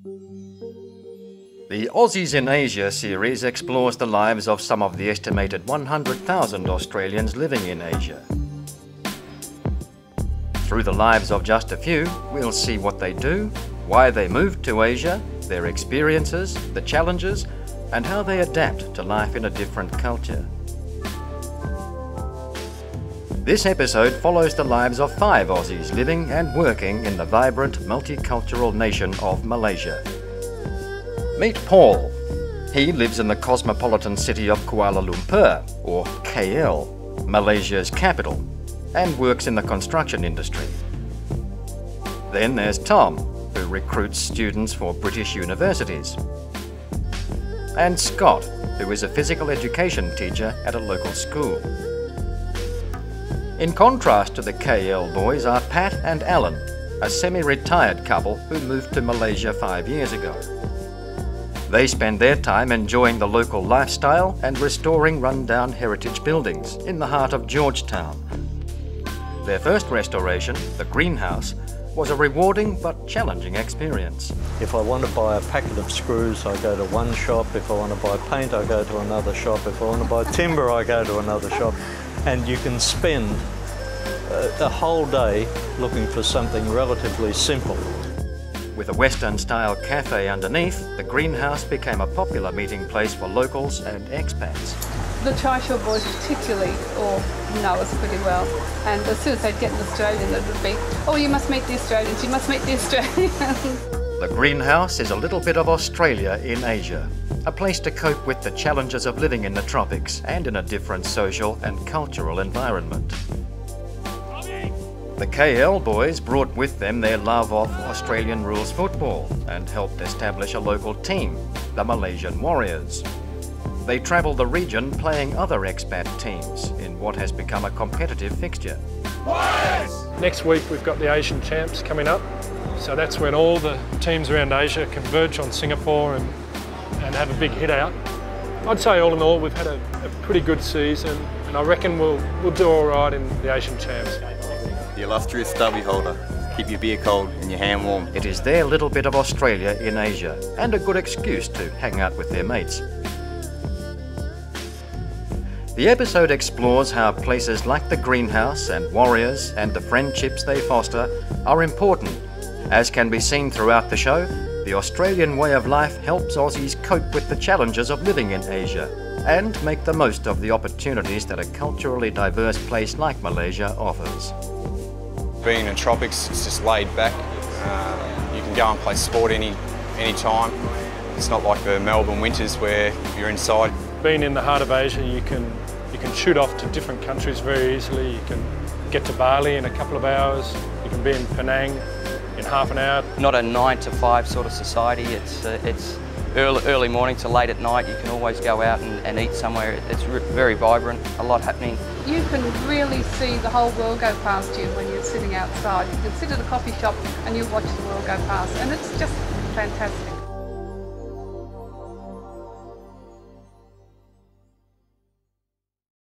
The Aussies in Asia series explores the lives of some of the estimated 100,000 Australians living in Asia. Through the lives of just a few, we'll see what they do, why they moved to Asia, their experiences, the challenges, and how they adapt to life in a different culture. This episode follows the lives of 5 Aussies living and working in the vibrant multicultural nation of Malaysia. Meet Paul. He lives in the cosmopolitan city of Kuala Lumpur, or KL, Malaysia's capital, and works in the construction industry. Then there's Tom, who recruits students for British universities. And Scott, who is a physical education teacher at a local school. In contrast to the KL boys are Pat and Alan, a semi-retired couple who moved to Malaysia 5 years ago. They spend their time enjoying the local lifestyle and restoring run-down heritage buildings in the heart of Georgetown. Their first restoration, the greenhouse, was a rewarding but challenging experience. If I want to buy a packet of screws, I go to one shop. If I want to buy paint, I go to another shop. If I want to buy timber, I go to another shop. And you can spend a whole day looking for something relatively simple. With a Western-style cafe underneath, the greenhouse became a popular meeting place for locals and expats. The Trishaw boys particularly all know us pretty well, and as soon as they'd get an Australian, it would be, oh, you must meet the Australians, you must meet the Australians. The greenhouse is a little bit of Australia in Asia, a place to cope with the challenges of living in the tropics and in a different social and cultural environment. The KL boys brought with them their love of Australian rules football and helped establish a local team, the Malaysian Warriors. They travelled the region playing other expat teams in what has become a competitive fixture. Next week we've got the Asian Champs coming up, so that's when all the teams around Asia converge on Singapore and have a big hit out. I'd say all in all we've had a pretty good season, and I reckon we'll do all right in the Asian Champs. The illustrious stubby holder. Keep your beer cold and your hand warm. It is their little bit of Australia in Asia, and a good excuse to hang out with their mates. The episode explores how places like the greenhouse and Warriors and the friendships they foster are important. As can be seen throughout the show, the Australian way of life helps Aussies cope with the challenges of living in Asia and make the most of the opportunities that a culturally diverse place like Malaysia offers. Being in the tropics, it's just laid back. You can go and play sport any time. It's not like the Melbourne winters where you're inside. Being in the heart of Asia, you can shoot off to different countries very easily. You can get to Bali in a couple of hours. You can be in Penang in half an hour. Not a 9 to 5 sort of society. It's early morning to late at night. You can always go out and eat somewhere. It's very vibrant, a lot happening. You can really see the whole world go past you when you're sitting outside. You can sit at a coffee shop and you watch the world go past, and it's just fantastic.